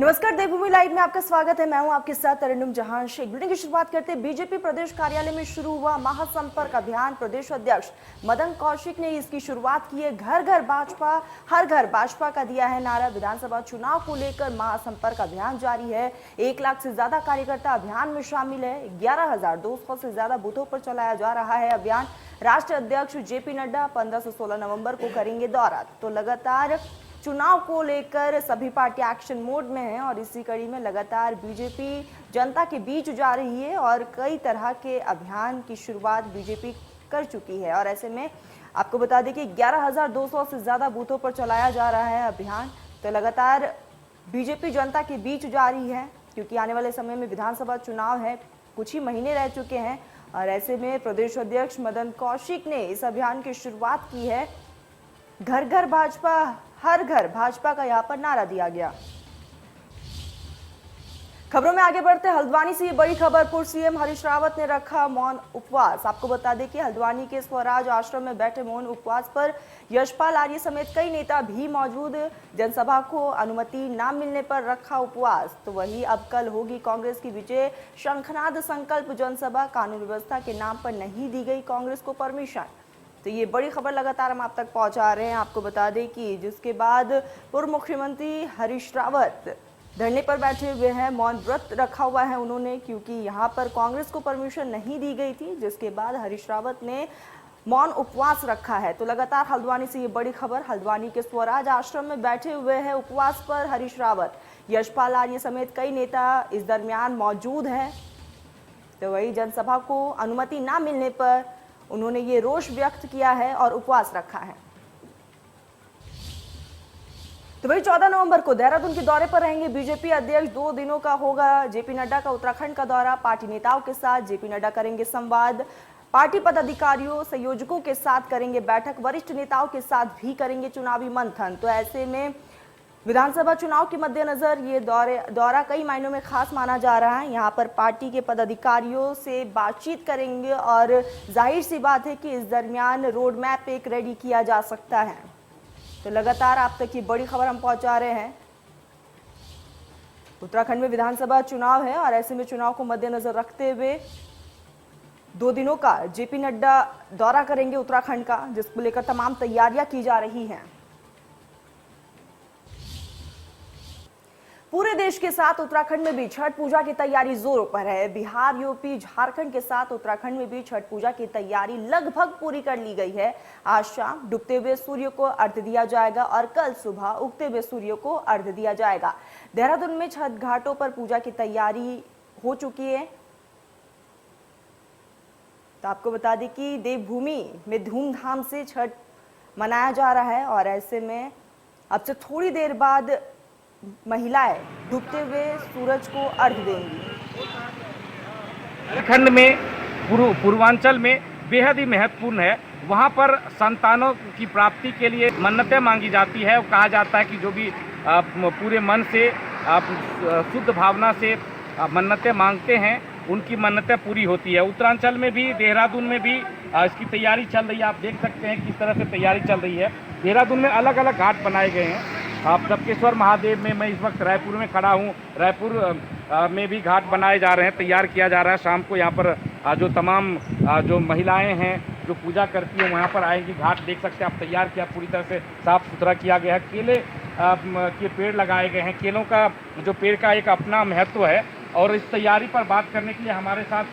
नमस्कार, देवभूमि लाइव में आपका स्वागत है। मैं हूं आपके साथ तरन्नुम जहां शेख। बुलेटिन की शुरुआत करते हैं। बीजेपी प्रदेश कार्यालय में शुरू हुआ महासंपर्क अभियान। प्रदेश अध्यक्ष मदन कौशिक ने इसकी शुरुआत की है। घर घर भाजपा, हर घर भाजपा का दिया है नारा। विधानसभा चुनाव को लेकर महासंपर्क अभियान जारी है। 1 लाख से ज्यादा कार्यकर्ता अभियान में शामिल है। 11,200 से ज्यादा बूथों पर चलाया जा रहा है अभियान। राष्ट्रीय अध्यक्ष जेपी नड्डा 15 से 16 नवंबर को करेंगे दौरा। तो लगातार चुनाव को लेकर सभी पार्टी एक्शन मोड में हैं और इसी कड़ी में लगातार बीजेपी जनता के बीच जा रही है और कई तरह के अभियान की शुरुआत बीजेपी कर चुकी है। और ऐसे में आपको बता दें कि 11,200 से ज्यादा बूथों पर चलाया जा रहा है अभियान। तो लगातार बीजेपी जनता के बीच जा रही है क्योंकि आने वाले समय में विधानसभा चुनाव है, कुछ ही महीने रह चुके हैं। और ऐसे में प्रदेश अध्यक्ष मदन कौशिक ने इस अभियान की शुरुआत की है। घर घर भाजपा, हर घर भाजपा का यहां पर नारा दिया गया। खबरों में आगे बढ़ते हल्द्वानी से ये बड़ी खबर। पूर्व सीएम हरीश रावत ने रखा मौन उपवास। आपको बता दें कि हल्द्वानी के स्वराज आश्रम में बैठे मौन उपवास पर यशपाल आर्य समेत कई नेता भी मौजूद। जनसभा को अनुमति न मिलने पर रखा उपवास। तो वही अब कल होगी कांग्रेस की विजय शंखनाद संकल्प जनसभा। कानून व्यवस्था के नाम पर नहीं दी गई कांग्रेस को परमिशन। तो ये बड़ी खबर लगातार हम आप तक पहुंचा रहे हैं। आपको बता दें कि जिसके बाद पूर्व मुख्यमंत्री हरीश रावत धरने पर बैठे हुए हैं, मौन व्रत रखा हुआ है उन्होंने, क्योंकि यहां पर कांग्रेस को परमिशन नहीं दी गई थी। जिसके बाद हरीश रावत ने मौन उपवास रखा है। तो लगातार हल्द्वानी से ये बड़ी खबर। हल्द्वानी के स्वराज आश्रम में बैठे हुए हैं उपवास पर हरीश रावत। यशपाल आर्य समेत कई नेता इस दरमियान मौजूद हैं। तो वही जनसभा को अनुमति न मिलने पर उन्होंने ये रोष व्यक्त किया है और उपवास रखा है। तो वही 14 नवंबर को देहरादून के दौरे पर रहेंगे बीजेपी अध्यक्ष। 2 दिनों का होगा जेपी नड्डा का उत्तराखंड का दौरा। पार्टी नेताओं के साथ जेपी नड्डा करेंगे संवाद। पार्टी पदाधिकारियों, संयोजकों के साथ करेंगे बैठक। वरिष्ठ नेताओं के साथ भी करेंगे चुनावी मंथन। तो ऐसे में विधानसभा चुनाव के मद्देनजर ये दौरा कई मायनों में खास माना जा रहा है। यहाँ पर पार्टी के पदाधिकारियों से बातचीत करेंगे और जाहिर सी बात है कि इस दरमियान रोड मैप एक रेडी किया जा सकता है। तो लगातार आप तक ये बड़ी खबर हम पहुंचा रहे हैं। उत्तराखंड में विधानसभा चुनाव है और ऐसे में चुनाव को मद्देनजर रखते हुए 2 दिनों का जेपी नड्डा दौरा करेंगे उत्तराखंड का, जिसको लेकर तमाम तैयारियां की जा रही हैं। पूरे देश के साथ उत्तराखंड में भी छठ पूजा की तैयारी जोरों पर है। बिहार, यूपी, झारखंड के साथ उत्तराखंड में भी छठ पूजा की तैयारी लगभग पूरी कर ली गई है। आज शाम डूबते हुए सूर्य को अर्घ्य दिया जाएगा और कल सुबह उगते हुए सूर्य को अर्घ्य दिया जाएगा। देहरादून में छठ घाटों पर पूजा की तैयारी हो चुकी है। तो आपको बता दें कि देवभूमि में धूमधाम से छठ मनाया जा रहा है और ऐसे में अब से थोड़ी देर बाद महिलाएं डूबते हुए सूरज को अर्घ्य देंगी। उत्तराखंड में पूर्वांचल में बेहद ही महत्वपूर्ण है। वहाँ पर संतानों की प्राप्ति के लिए मन्नतें मांगी जाती है और कहा जाता है कि जो भी पूरे मन से शुद्ध भावना से मन्नतें मांगते हैं उनकी मन्नतें पूरी होती है। उत्तरांचल में भी, देहरादून में भी इसकी तैयारी चल रही है। आप देख सकते हैं किस तरह से तैयारी चल रही है। देहरादून में अलग अलग घाट बनाए गए हैं। टपकेश्वर महादेव में मैं इस वक्त रायपुर में खड़ा हूँ। रायपुर में भी घाट बनाए जा रहे हैं, तैयार किया जा रहा है। शाम को यहाँ पर जो तमाम जो महिलाएं हैं जो पूजा करती हैं वहाँ पर आएंगी। घाट देख सकते हैं आप, तैयार किया, पूरी तरह से साफ सुथरा किया गया है। केले के पेड़ लगाए गए हैं। केलों का जो पेड़ का एक अपना महत्व है। और इस तैयारी पर बात करने के लिए हमारे साथ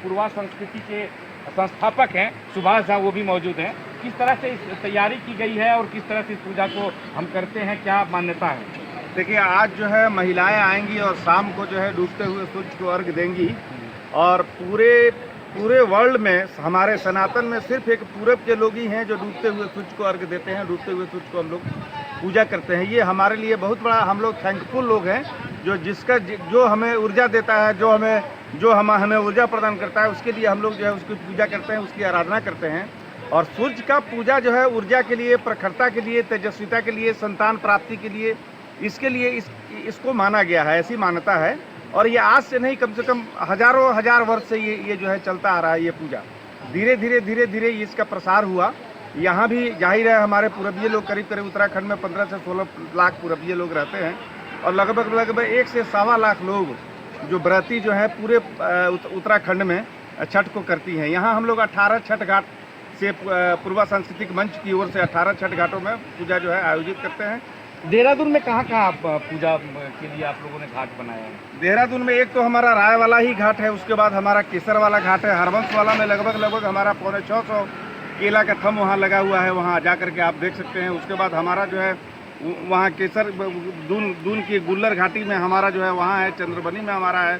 पूर्वा संस्कृति के संस्थापक हैं सुभाष झा, वो भी मौजूद हैं। किस तरह से इस तैयारी की गई है और किस तरह से इस पूजा को हम करते हैं, क्या मान्यता है? देखिए, आज जो है महिलाएं आएंगी और शाम को जो है डूबते हुए सूरज को अर्घ्य देंगी। और पूरे वर्ल्ड में हमारे सनातन में सिर्फ एक पूरब के लोग ही हैं जो डूबते हुए सूरज को अर्घ्य देते हैं। डूबते हुए सूरज को हम लोग पूजा करते हैं। ये हमारे लिए बहुत बड़ा, हम लोग थैंकफुल लोग हैं जो हमें ऊर्जा देता है, जो हमें ऊर्जा प्रदान करता है। उसके लिए हम लोग जो है उसकी पूजा करते हैं, उसकी आराधना करते हैं। और सूर्य का पूजा जो है ऊर्जा के लिए, प्रखरता के लिए, तेजस्विता के लिए, संतान प्राप्ति के लिए, इसके लिए इसको माना गया है, ऐसी मान्यता है। और ये आज से नहीं, कम से कम हजार वर्ष से ये जो है चलता आ रहा है। ये पूजा धीरे धीरे इसका प्रसार हुआ यहाँ भी जाहिर है हमारे पूरबीय लोग करीब करीब उत्तराखंड में 15 से 16 लाख पूरबीय लोग रहते हैं और लगभग 1 से 1.25 लाख लोग जो व्रती जो है पूरे उत्तराखंड में छठ को करती हैं। यहाँ हम लोग 18 छठ घाट से पूर्वा सांस्कृतिक मंच की ओर से 18 छठ घाटों में पूजा जो है आयोजित करते हैं। देहरादून में कहाँ कहाँ पूजा के लिए आप लोगों ने घाट बनाया है? देहरादून में एक तो हमारा राय वाला ही घाट है, उसके बाद हमारा केसर वाला घाट है, हरवंश वाला में लगभग हमारा 650 केला का थम वहाँ लगा हुआ है, वहाँ जा करके आप देख सकते हैं। उसके बाद हमारा जो है वहाँ केसर दून की गुल्लर घाटी में हमारा जो है वहाँ है, चंद्रबनी में हमारा है।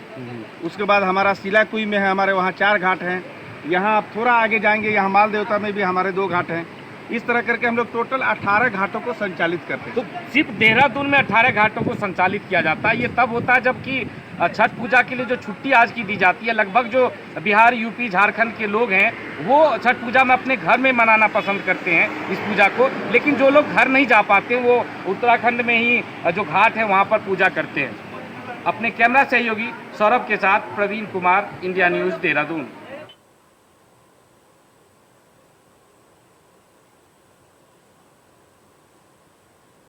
उसके बाद हमारा सिलाकुई में है, हमारे वहाँ 4 घाट हैं। यहाँ आप थोड़ा आगे जाएंगे, यहाँ माल देवता में भी हमारे 2 घाट हैं। इस तरह करके हम लोग टोटल 18 घाटों को संचालित करते हैं। तो सिर्फ देहरादून में 18 घाटों को संचालित किया जाता है। ये तब होता है जबकि छठ पूजा के लिए जो छुट्टी आज की दी जाती है, लगभग जो बिहार, यूपी, झारखंड के लोग हैं वो छठ पूजा में अपने घर में मनाना पसंद करते हैं इस पूजा को, लेकिन जो लोग घर नहीं जा पाते वो उत्तराखंड में ही जो घाट है वहाँ पर पूजा करते हैं। अपने कैमरा सहयोगी सौरभ के साथ प्रवीण कुमार, इंडिया न्यूज़, देहरादून।